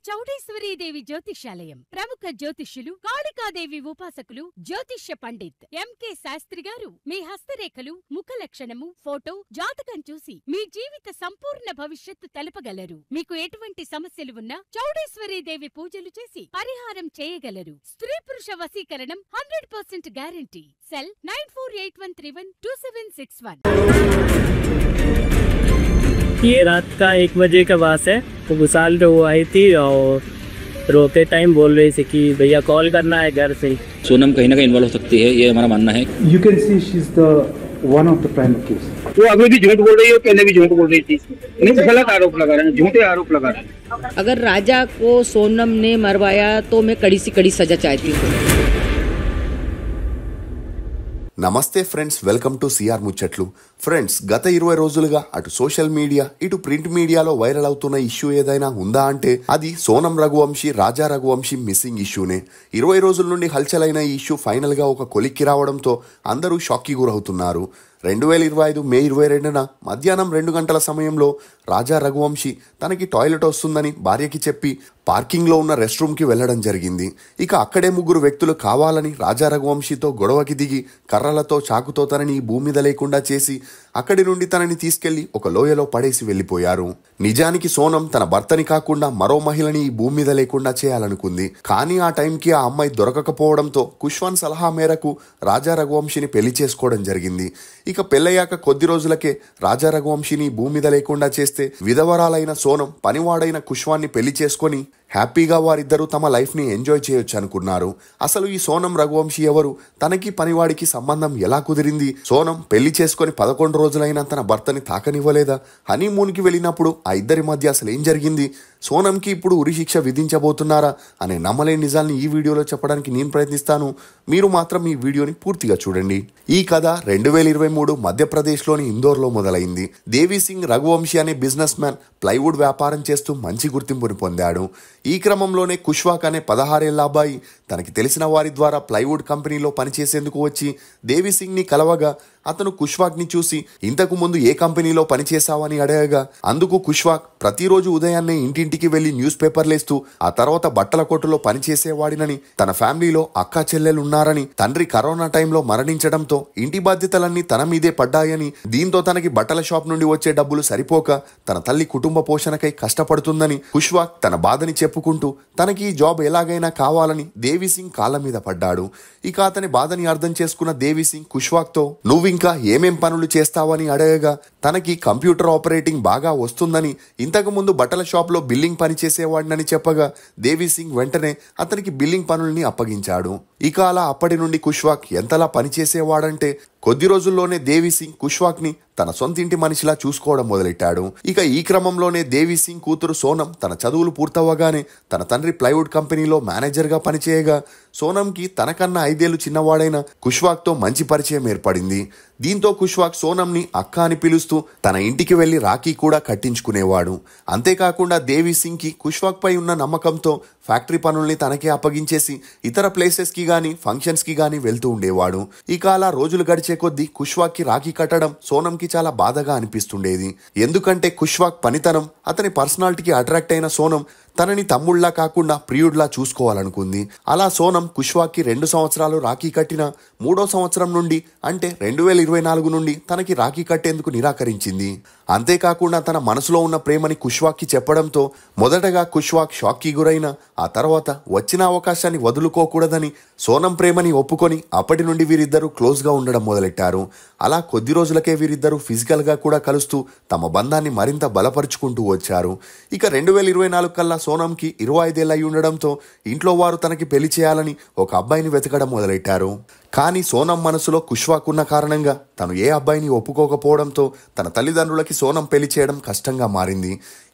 చౌడేశ్వరీదేవి జ్యోతిష్యాలయం. ప్రముఖ జ్యోతిష్యులు, కాళికాదేవి ఉపాసకులు, జ్యోతిష్య పండిత్ ఎంకే శాస్త్రి గారు మీ హస్తరేఖలు, ముఖ లక్షణము, ఫోటో, జాతకం చూసి మీ జీవిత సంపూర్ణ భవిష్యత్తు తెలపగలరు. మీకు ఎటువంటి సమస్యలు ఉన్నా చౌడేశ్వరీదేవి పూజలు చేసి పరిహారం చేయగలరు. స్త్రీ పురుష వశీకరణం 100% గ్యారంటీ. సెల్ 9481312761. ये रात का 1 बजे का बात है। तो विशाल जो वो आई थी और रोते टाइम बोल रही थी कि भैया कॉल करना है घर से। सोनम कहीं ना कहीं इन्वॉल्व हो सकती है, ये हमारा मानना है। You can see she's the one of the prime case. वो अभी भी झूठ बोल रही है, पहले भी झूठ बोल रही थी। नहीं, गलत आरोप लगा रहे हैं, झूठे आरोप लगा रहे हैं। अगर राजा को सोनम ने मरवाया तो मैं कड़ी से कड़ी सजा चाहती हूँ। నమస్తే ఫ్రెండ్స్, వెల్కమ్ టు సిఆర్ ముచ్చట్లు. ఫ్రెండ్స్, గత 20 రోజులుగా అటు సోషల్ మీడియా ఇటు ప్రింట్ మీడియాలో వైరల్ అవుతున్న ఇష్యూ ఏదైనా ఉందా అంటే అది సోనం రఘువంశీ, రాజా రఘువంశీ మిస్సింగ్ ఇష్యూనే. 20 రోజుల నుండి హల్చలైన ఈ ఇష్యూ ఫైనల్ గా ఒక కొలిక్కి రావడంతో అందరూ షాక్కి గురవుతున్నారు. 2025 మే 22న మధ్యాహ్నం 2 గంటల సమయంలో రాజా రఘువంశీ తనకి టాయిలెట్ వస్తుందని భార్యకి చెప్పి పార్కింగ్లో ఉన్న రెస్ట్ రూమ్కి వెళ్లడం జరిగింది. ఇక అక్కడే 3 వ్యక్తులు కావాలని రాజా రఘువంశీతో గొడవకి దిగి కర్రలతో, చాకుతో తనని భూమి మీద లేకుండా చేసి అక్కడి నుండి తనని తీసుకెళ్లి ఒక లోయలో పడేసి వెళ్లిపోయారు. నిజానికి సోనం తన భర్తని కాకుండా మరో మహిళని ఈ భూమి మీద లేకుండా చేయాలనుకుంది. కానీ ఆ టైంకి ఆ అమ్మాయి దొరకకపోవడంతో కుష్వాన్ సలహా మేరకు రాజా రఘువంశీని పెళ్లి చేసుకోవడం జరిగింది. ఇక పెళ్ళయ్యాక కొద్ది రోజులకే రాజా రఘువంశీని భూమి మీద లేకుండా చేస్తే విధవరాలైన సోనం పనివాడైన కుష్వాన్ని పెళ్లి చేసుకొని హ్యాపీగా వారిద్దరూ తమ లైఫ్ని ఎంజాయ్ చేయొచ్చు అనుకున్నారు. అసలు ఈ సోనం రఘువంశీ ఎవరు? తనకి పనివాడికి సంబంధం ఎలా కుదిరింది? సోనం పెళ్లి చేసుకొని 11 రోజులైనా తన భర్తని తాకనివ్వలేదా? హనీమూన్కి వెళ్ళినప్పుడు ఆ ఇద్దరి మధ్య అసలు ఏం జరిగింది? సోనంకి ఇప్పుడు ఉరిశిక్ష విధించబోతున్నారా అనే నమ్మలేని నిజాల్ని ఈ వీడియోలో చెప్పడానికి నేను ప్రయత్నిస్తాను. మీరు మాత్రం ఈ వీడియోని పూర్తిగా చూడండి. ఈ కథ 2023 మధ్యప్రదేశ్లోని ఇందోర్లో మొదలైంది. దేవి సింగ్ రఘువంశీ అనే బిజినెస్ మ్యాన్ ప్లైవుడ్ వ్యాపారం చేస్తూ మంచి గుర్తింపుని పొందాడు. ఈ క్రమంలోనే కుష్వాక్ అనే 16 ఏళ్ల అబ్బాయి తనకి తెలిసిన వారి ద్వారా ప్లైవుడ్ కంపెనీలో పనిచేసేందుకు వచ్చి దేవి సింగ్ ని కలవగా అతను కుష్వాక్ ని చూసి ఇంతకు ముందు ఏ కంపెనీలో పనిచేశావని అడగగా అందుకు కుష్వాక్ ప్రతిరోజు ఉదయాన్నే ఇంటింటికి వెళ్లి న్యూస్ పేపర్లేస్తూ ఆ తర్వాత బట్టల కొట్టులో పనిచేసేవాడినని, తన ఫ్యామిలీలో అక్కా చెల్లెలున్నారని, తండ్రి కరోనా టైంలో మరణించడంతో ఇంటి బాధ్యతలన్నీ తన మీదే పడ్డాయని, దీంతో తనకి బట్టల షాప్ నుండి వచ్చే డబ్బులు సరిపోక తన తల్లి కుటుంబ పోషణకై కష్టపడుతుందని కుష్వాక్ తన బాధని చెప్పుకుంటూ తనకి ఈ జాబ్ ఎలాగైనా కావాలని దేవి సింగ్ కాళ్ళ మీద పడ్డాడు. ఇక అతని బాధని అర్థం చేసుకున్న దేవి సింగ్ కుష్వాక్ తో నువ్వు ఇంకా ఏమేం పనులు చేస్తావని అడగగా తనకి కంప్యూటర్ ఆపరేటింగ్ బాగా వస్తుందని, ఇంతకు ముందు బట్టల షాప్ లో బిల్లింగ్ పని చేసేవాడినని చెప్పగా దేవి సింగ్ వెంటనే అతనికి బిల్లింగ్ పనుల్ని అప్పగించాడు. ఇక అలా అప్పటి నుండి కుష్వాక్ ఎంతలా పనిచేసేవాడంటే కొద్ది రోజుల్లోనే దేవి సింగ్ కుష్వాక్ ని తన సొంతింటి మనిషిలా చూసుకోవడం మొదలెట్టాడు. ఇక ఈ క్రమంలోనే దేవి సింగ్ కూతురు సోనం తన చదువులు పూర్తవగానే తన తండ్రి ప్లైవుడ్ కంపెనీలో మేనేజర్ గా పనిచేయగా సోనంకి తనకన్నా 5 ఏళ్లు చిన్నవాడైన కుష్వాక్ తో మంచి పరిచయం ఏర్పడింది. దీంతో కుష్వాక్ సోనంని అక్క అని పిలుస్తూ తన ఇంటికి వెళ్లి రాఖీ కూడా కట్టించుకునేవాడు. అంతేకాకుండా దేవి సింగ్ కి కుష్వాక్ పై ఉన్న నమ్మకంతో ఫ్యాక్టరీ పనుల్ని తనకే అప్పగించేసి ఇతర ప్లేసెస్ కి గానీ ఫంక్షన్స్ కి గానీ వెళ్తూ ఉండేవాడు. ఇక అలా రోజులు గడిచే కొద్దీ కుష్వాక్ కి రాఖీ కట్టడం సోనంకి చాలా బాధగా అనిపిస్తుండేది. ఎందుకంటే కుష్వాక్ పనితనం, అతని పర్సనాలిటీకి అట్రాక్ట్ అయిన సోనం తనని తమ్ముళ్లా కాకుండా ప్రియుడ్లా చూసుకోవాలనుకుంది. అలా సోనం కుష్వాక్ కి 2 సంవత్సరాలు రాఖీ కట్టిన 3వ సంవత్సరం నుండి అంటే 2024 నుండి తనకి రాఖీ కట్టేందుకు నిరాకరించింది. అంతేకాకుండా తన మనసులో ఉన్న ప్రేమని కుష్వాక్ కి చెప్పడంతో మొదటగా కుష్వాక్ షాక్ కి గురైన ఆ తర్వాత వచ్చిన అవకాశాన్ని వదులుకోకూడదని సోనం ప్రేమని ఒప్పుకొని అప్పటి నుండి వీరిద్దరూ క్లోజ్ గా ఉండడం మొదలెట్టారు. అలా కొద్ది రోజులకే వీరిద్దరూ ఫిజికల్ గా కూడా కలుస్తూ తమ బంధాన్ని మరింత బలపరుచుకుంటూ వచ్చారు. ఇక 2024 కల్లా సోనంకి 25 ఏళ్ళు అయి ఉండడంతో ఇంట్లో వారు తనకి పెళ్లి చేయాలని ఒక అబ్బాయిని వెతకడం మొదలెట్టారు. కానీ సోనం మనసులో కుష్వాక్ ఉన్న కారణంగా తను ఏ అబ్బాయిని ఒప్పుకోకపోవడంతో తన తల్లిదండ్రులకి సోనం పెళ్లి చేయడం కష్టంగా మారింది.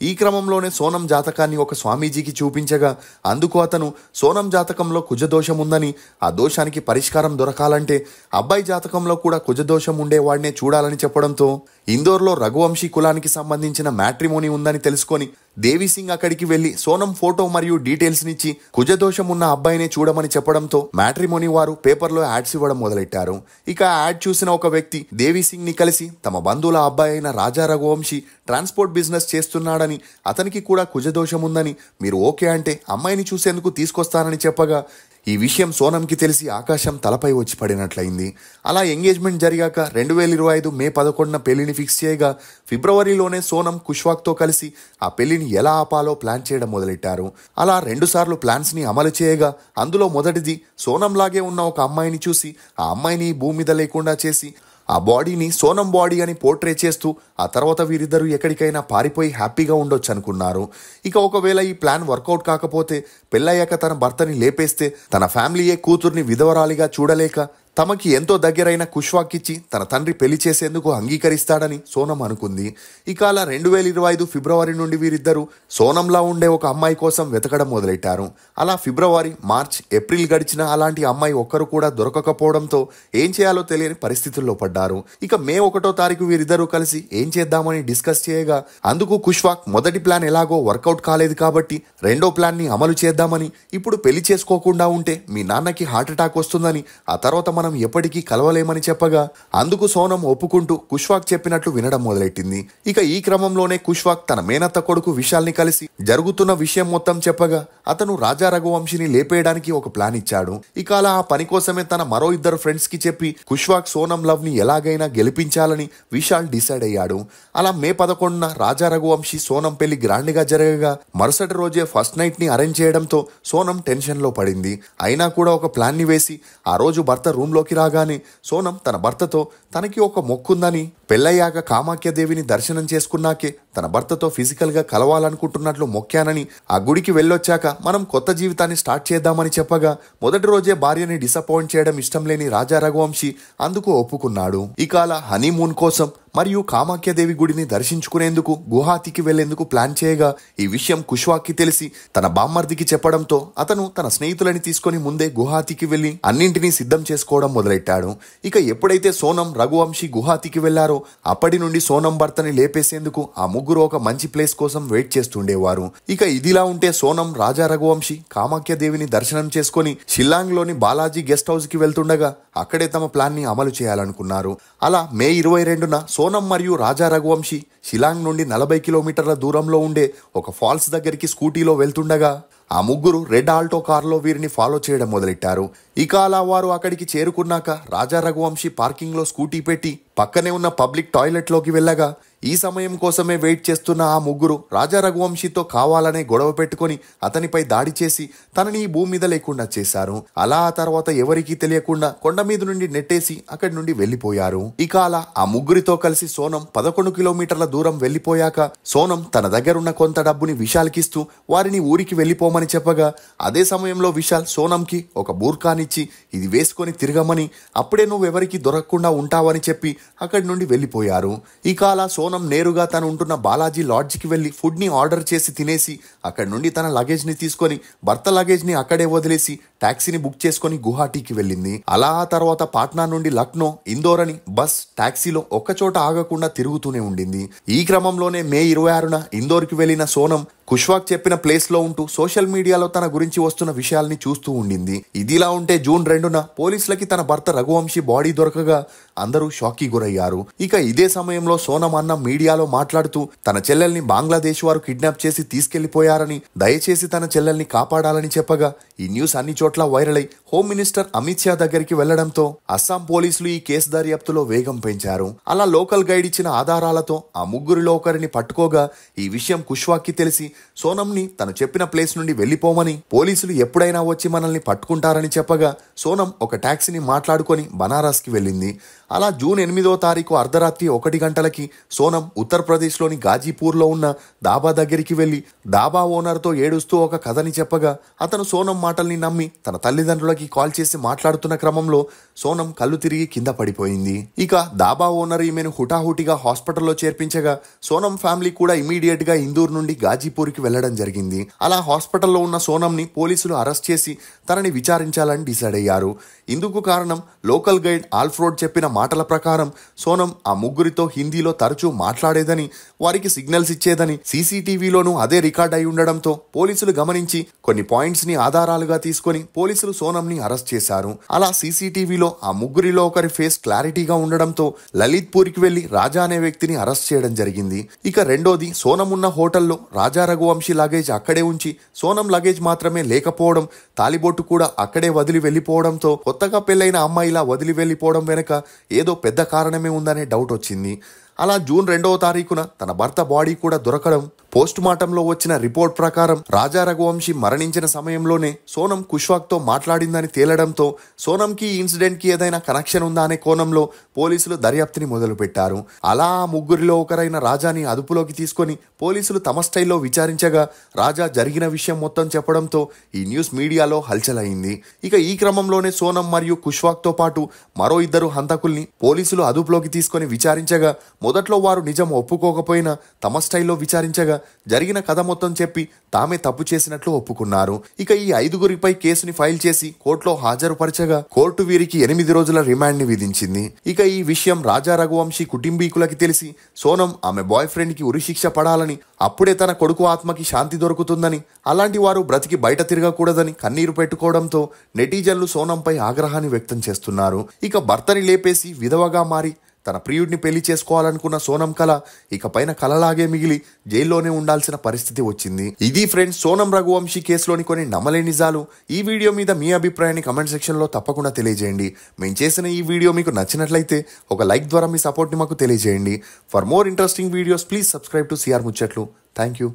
ఈ క్రమంలోనే సోనం జాతకాన్ని ఒక స్వామీజీకి చూపించగా అందుకు అతను సోనం జాతకంలో కుజదోషం ఉందని, ఆ దోషానికి పరిష్కారం దొరకాలంటే అబ్బాయి జాతకంలో కూడా కుజదోషం ఉండేవాడినే చూడాలని చెప్పడంతో ఇందోర్లో రఘువంశీ కులానికి సంబంధించిన మ్యాట్రిమోనీ ఉందని తెలుసుకొని దేవి సింగ్ అక్కడికి వెళ్లి సోనం ఫోటో మరియు డీటెయిల్స్ నిచ్చి కుజదోషం ఉన్న అబ్బాయినే చూడమని చెప్పడంతో మ్యాట్రిమోనీ వారు పేపర్లో యాడ్స్ ఇవ్వడం మొదలెట్టారు. ఇక యాడ్ చూసిన ఒక వ్యక్తి దేవి సింగ్ ని కలిసి తమ బంధువుల అబ్బాయి అయిన రాజా రఘువంశీ ట్రాన్స్పోర్ట్ బిజినెస్ చేస్తున్నాడని, అతనికి కూడా కుజదోషం ఉందని, మీరు ఓకే అంటే అమ్మాయిని చూసేందుకు తీసుకొస్తానని చెప్పగా ఈ విషయం సోనంకి తెలిసి ఆకాశం తలపై వచ్చి పడినట్లయింది. అలా ఎంగేజ్మెంట్ జరిగాక 2025 మే 11న పెళ్లిని ఫిక్స్ చేయగా ఫిబ్రవరిలోనే సోనం కుష్వాక్తో కలిసి ఆ పెళ్లిని ఎలా ఆపాలో ప్లాన్ చేయడం మొదలెట్టారు. అలా 2 సార్లు ప్లాన్స్ ని అమలు చేయగా అందులో మొదటిది సోనం లాగే ఉన్న ఒక అమ్మాయిని చూసి ఆ అమ్మాయిని భూమి మీద లేకుండా చేసి ఆ బాడీని సోనం బాడీ అని పోర్ట్రే చేస్తూ ఆ తర్వాత వీరిద్దరూ ఎక్కడికైనా పారిపోయి హ్యాపీగా ఉండొచ్చు అనుకున్నారు. ఇక ఒకవేళ ఈ ప్లాన్ వర్కౌట్ కాకపోతే పెళ్ళయ్యాక తన భర్తని లేపేస్తే తన ఫ్యామిలీయే కూతుర్ని విధవరాలిగా చూడలేక తమకి ఎంతో దగ్గరైన కుష్వాక్ ఇచ్చి తన తండ్రి పెళ్లి చేసేందుకు అంగీకరిస్తాడని సోనం అనుకుంది. ఇక అలా 2025 ఫిబ్రవరి నుండి వీరిద్దరూ సోనంలా ఉండే ఒక అమ్మాయి కోసం వెతకడం మొదలెట్టారు. అలా ఫిబ్రవరి, మార్చ్, ఏప్రిల్ గడిచిన అలాంటి అమ్మాయి ఒక్కరు కూడా దొరకకపోవడంతో ఏం చేయాలో తెలియని పరిస్థితుల్లో పడ్డారు. ఇక మే 1వ తారీఖు వీరిద్దరూ కలిసి ఏం చేద్దామని డిస్కస్ చేయగా అందుకు కుష్వాక్ మొదటి ప్లాన్ ఎలాగో వర్కౌట్ కాలేదు కాబట్టి రెండో ప్లాన్ ని అమలు చేద్దామని, ఇప్పుడు పెళ్లి చేసుకోకుండా ఉంటే మీ నాన్నకి హార్ట్ అటాక్ వస్తుందని, ఆ తర్వాత మనం ఎప్పటికీ కలవలేమని చెప్పగా అందుకు సోనం ఒప్పుకుంటూ కుష్వాక్ చెప్పినట్లు వినడం మొదలెట్టింది. ఇక ఈ క్రమంలోనే కుష్వాక్ తన మేనత్త కొడుకు విశాల్ని కలిసి జరుగుతున్న విషయం మొత్తం చెప్పగా అతను రాజా రఘువంశీని లేపేయడానికి ఒక ప్లాన్ ఇచ్చాడు. ఇక అలా ఆ పని కోసమే తన మరో 2 ఫ్రెండ్స్ కి చెప్పి కుష్వాక్ సోనం లవ్ ని ఎలాగైనా గెలిపించాలని విశాల్ డిసైడ్ అయ్యాడు. అలా మే 11న రాజా రఘువంశీ సోనం పెళ్లి గ్రాండ్ గా జరగగా మరుసటి రోజే ఫస్ట్ నైట్ ని అరేంజ్ చేయడంతో సోనం టెన్షన్ లో పడింది. అయినా కూడా ఒక ప్లాన్ ని వేసి ఆ రోజు భర్త రూమ్ లోకి రాగానే సోనం తన భర్తతో తనకి ఒక మొక్కుందని, పెళ్ళయ్యాక కామాఖ్యదేవిని దర్శనం చేసుకున్నాకే తన భర్తతో ఫిజికల్ గా కలవాలనుకుంటున్నట్లు మొక్కానని, ఆ గుడికి వెళ్ళొచ్చాక మనం కొత్త జీవితాన్ని స్టార్ట్ చేద్దామని చెప్పగా మొదటి రోజే భార్యని డిసప్పాయింట్ చేయడం ఇష్టం లేని రాజా రఘువంశీ అందుకు ఒప్పుకున్నాడు. ఇక అలా హనీమూన్ కోసం మరియు కామాఖ్యదేవి గుడిని దర్శించుకునేందుకు గుహాతికి వెళ్లేందుకు ప్లాన్ చేయగా ఈ విషయం కుష్వాక్కి తెలిసి తన బామ్మర్దికి చెప్పడంతో అతను తన స్నేహితులని తీసుకుని ముందే గుహాతికి వెళ్లి అన్నింటినీ సిద్ధం చేసుకోవడం మొదలెట్టాడు. ఇక ఎప్పుడైతే సోనం, రఘువంశీ గుహాతికి వెళ్లారో అప్పటి నుండి సోనం భర్తని లేపేసేందుకు ఆ ముగ్గురు ఒక మంచి ప్లేస్ కోసం వెయిట్ చేస్తుండేవారు. ఇక ఇదిలా ఉంటే సోనం, రాజా రఘువంశీ కామాఖ్యదేవిని దర్శనం చేసుకుని షిల్లాంగ్ లోని బాలాజీ గెస్ట్ హౌస్ కి వెళ్తుండగా అక్కడే తమ ప్లాన్ ని అమలు చేయాలనుకున్నారు. అలా మే 22న సోనం మరియు రాజా రఘువంశీ షిలాంగ్ నుండి 40 కిలోమీటర్ల దూరంలో ఉండే ఒక ఫాల్స్ దగ్గరికి స్కూటీలో వెళ్తుండగా ఆ ముగ్గురు రెడ్ ఆల్టో కారులో వీరిని ఫాలో చేయడం మొదలెట్టారు. ఇక అలా వారు అక్కడికి చేరుకున్నాక రాజా రఘువంశీ పార్కింగ్ లో స్కూటీ పెట్టి పక్కనే ఉన్న పబ్లిక్ టాయిలెట్ లోకి వెళ్ళగా ఈ సమయం కోసమే వెయిట్ చేస్తున్న ఆ ముగ్గురు రాజా రఘువంశీతో కావాలనే గొడవ పెట్టుకుని అతనిపై దాడి చేసి తనని ఈ భూమి మీద లేకుండా చేశారు. అలా ఆ తర్వాత ఎవరికీ తెలియకుండా కొండ మీద నుండి నెట్టేసి అక్కడి నుండి వెళ్లిపోయారు. ఇక అలా ఆ ముగ్గురితో కలిసి సోనం 11 కిలోమీటర్ల దూరం వెళ్లిపోయాక సోనం తన దగ్గరున్న కొంత డబ్బుని విశాల్కిస్తూ వారిని ఊరికి వెళ్లిపోమని చెప్పగా అదే సమయంలో విశాల్ సోనంకి ఒక బూర్ఖానిచ్చి ఇది వేసుకొని తిరగమని, అప్పుడే నువ్వెవరికి దొరకకుండా ఉంటావని చెప్పి అక్కడి నుండి వెళ్లిపోయారు. ఇక అలా సోనం నేరుగా తను ఉంటున్న బాలాజీ లాడ్జ్కి వెళ్లి ఫుడ్ ని ఆర్డర్ చేసి తినేసి అక్కడి నుండి తన లగేజ్ ని తీసుకొని భర్త లగేజ్ ని అక్కడే వదిలేసి టాక్సీని బుక్ చేసుకుని గుహాటీకి వెళ్ళింది. అలా ఆ తర్వాత పాట్నా నుండి లక్నో, ఇందోర్ అని బస్, టాక్సీలో ఒక్కచోట ఆగకుండా తిరుగుతూనే ఉండింది. ఈ క్రమంలోనే మే 26న ఇందోర్కి వెళ్లిన సోనం కుష్వాక్ చెప్పిన ప్లేస్ లో ఉంటూ సోషల్ మీడియాలో తన గురించి వస్తున్న విషయాల్ని చూస్తూ ఉండింది. ఇదిలా ఉంటే జూన్ 2న పోలీసులకి తన భర్త రఘువంశీ బాడీ దొరకగా అందరూ షాక్ కి గురయ్యారు. ఇక ఇదే సమయంలో సోనం అన్న మీడియాలో మాట్లాడుతూ తన చెల్లెల్ని బంగ్లాదేశ్ వారు కిడ్నాప్ చేసి తీసుకెళ్లిపోయారని, దయచేసి తన చెల్లెల్ని కాపాడాలని చెప్పగా ఈ న్యూస్ అన్ని చోట్ల వైరల్ అయి హోమ్ మినిస్టర్ అమిత్ షా దగ్గరికి వెళ్లడంతో అస్సాం పోలీసులు ఈ కేసు దర్యాప్తులో వేగం పెంచారు. అలా లోకల్ గైడ్ ఇచ్చిన ఆధారాలతో ఆ ముగ్గురిలో ఒకరిని పట్టుకోగా ఈ విషయం కుష్వాక్ కి తెలిసి సోనంని తను చెప్పిన ప్లేస్ నుండి వెళ్లిపోమని, పోలీసులు ఎప్పుడైనా వచ్చి మనల్ని పట్టుకుంటారని చెప్పగా సోనం ఒక టాక్సీని మాట్లాడుకొని బనారస్ కి వెళ్ళింది. అలా జూన్ 8వ తారీఖు అర్ధరాత్రి 1 గంటలకి సోనం ఉత్తరప్రదేశ్ లోని గాజీపూర్ లో ఉన్న దాబా దగ్గరికి వెళ్లి దాబా ఓనర్ తో ఏడుస్తూ ఒక కథని చెప్పగా అతను సోనం మాటల్ని నమ్మి తన తల్లిదండ్రులకి కాల్ చేసి మాట్లాడుతున్న క్రమంలో సోనం కళ్ళు తిరిగి కింద పడిపోయింది. ఇక దాబా ఓనర్ ఈమెను హుటాహుటిగా హాస్పిటల్లో చేర్పించగా సోనం ఫ్యామిలీ కూడా ఇమీడియట్ గా ఇందూర్ నుండి గాజీపూర్ లలిత్పూర్కి వెళ్లడం జరిగింది. అలా హాస్పిటల్లో ఉన్న సోనంని పోలీసులు అరెస్ట్ చేసి తనని విచారించాలని డిసైడ్ అయ్యారు. ఇందుకు కారణం లోకల్ గైడ్ ఆల్ఫ్రోడ్ చెప్పిన మాటల ప్రకారం సోనం ఆ ముగ్గురితో హిందీలో తరచూ మాట్లాడేదని, వారికి సిగ్నల్స్ ఇచ్చేదని సీసీటీవీలోనూ అదే రికార్డ్ అయి ఉండడంతో పోలీసులు గమనించి కొన్ని పాయింట్స్ ని ఆధారాలుగా తీసుకొని పోలీసులు సోనంని అరెస్ట్ చేశారు. అలా సీసీటీవీలో ఆ ముగ్గురిలో ఒకరి ఫేస్ క్లారిటీగా ఉండడంతో లలిత్పూర్కి వెళ్లి రాజా అనే వ్యక్తిని అరెస్ట్ చేయడం జరిగింది. ఇక రెండోది, సోనం ఉన్న హోటల్లో రాజా రఘువంశీ లగేజ్ అక్కడే ఉంచి సోనం లగేజ్ మాత్రమే లేకపోవడం, తాలిబొట్టు కూడా అక్కడే వదిలి వెళ్లిపోవడంతో కొత్తగా పెళ్లైన అమ్మాయి ఇలా వదిలి వెళ్లిపోవడం వెనుక ఏదో పెద్ద కారణమే ఉందనే డౌట్ వచ్చింది. అలా జూన్ 2వ తారీఖున తన భర్త బాడీ కూడా దొరకడం, పోస్ట్ మార్టంలో వచ్చిన రిపోర్ట్ ప్రకారం రాజా రఘువంశీ మరణించిన సమయంలోనే సోనం కుష్వాక్తో మాట్లాడిందని తేలడంతో సోనంకి ఈ ఇన్సిడెంట్కి ఏదైనా కనెక్షన్ ఉందా అనే కోణంలో పోలీసులు దర్యాప్తుని మొదలుపెట్టారు. అలా ఆ ముగ్గురిలో ఒకరైన రాజాని అదుపులోకి తీసుకొని పోలీసులు తమ స్టైల్లో విచారించగా రాజా జరిగిన విషయం మొత్తం చెప్పడంతో ఈ న్యూస్ మీడియాలో హల్చల్ అయింది. ఇక ఈ క్రమంలోనే సోనం మరియు కుష్వాక్తో పాటు మరో 2 హంతకుల్ని పోలీసులు అదుపులోకి తీసుకొని విచారించగా మొదట్లో వారు నిజం ఒప్పుకోకపోయినా తమ స్టైల్లో విచారించగా జరిగిన కథ మొత్తం చెప్పి తామే తప్పు చేసినట్లు ఒప్పుకున్నారు. ఇక ఈ 5గురిపై కేసుని ఫైల్ చేసి కోర్టులో హాజరుపరచగా కోర్టు వీరికి 8 రోజుల రిమాండ్ ని విధించింది. ఇక ఈ విషయం రాజా రఘువంశీ కుటుంబీకులకి తెలిసి సోనం ఆమె బాయ్ ఫ్రెండ్ కి ఉరిశిక్ష పడాలని, అప్పుడే తన కొడుకు ఆత్మకి శాంతి దొరుకుతుందని, అలాంటి వారు బ్రతికి బయట తిరగకూడదని కన్నీరు పెట్టుకోవడంతో నెటిజన్లు సోనంపై ఆగ్రహాన్ని వ్యక్తం చేస్తున్నారు. ఇక భర్తని లేపేసి విధవగా మారి తన ప్రియుడిని పెళ్లి చేసుకోవాలనుకున్న సోనం కళ ఇకపైన కలలాగే మిగిలి జైల్లోనే ఉండాల్సిన పరిస్థితి వచ్చింది. ఇది ఫ్రెండ్స్ సోనం రఘువంశీ కేసులోని కొన్ని నమ్మలేని నిజాలు. ఈ వీడియో మీద మీ అభిప్రాయాన్ని కమెంట్ సెక్షన్ లో తప్పకుండా తెలియజేయండి. మేము చేసిన ఈ వీడియో మీకు నచ్చినట్లయితే ఒక లైక్ ద్వారా మీ సపోర్ట్ ని మాకు తెలియజేయండి. For more interesting videos please subscribe to CR ముచ్చట్లు. Thank you.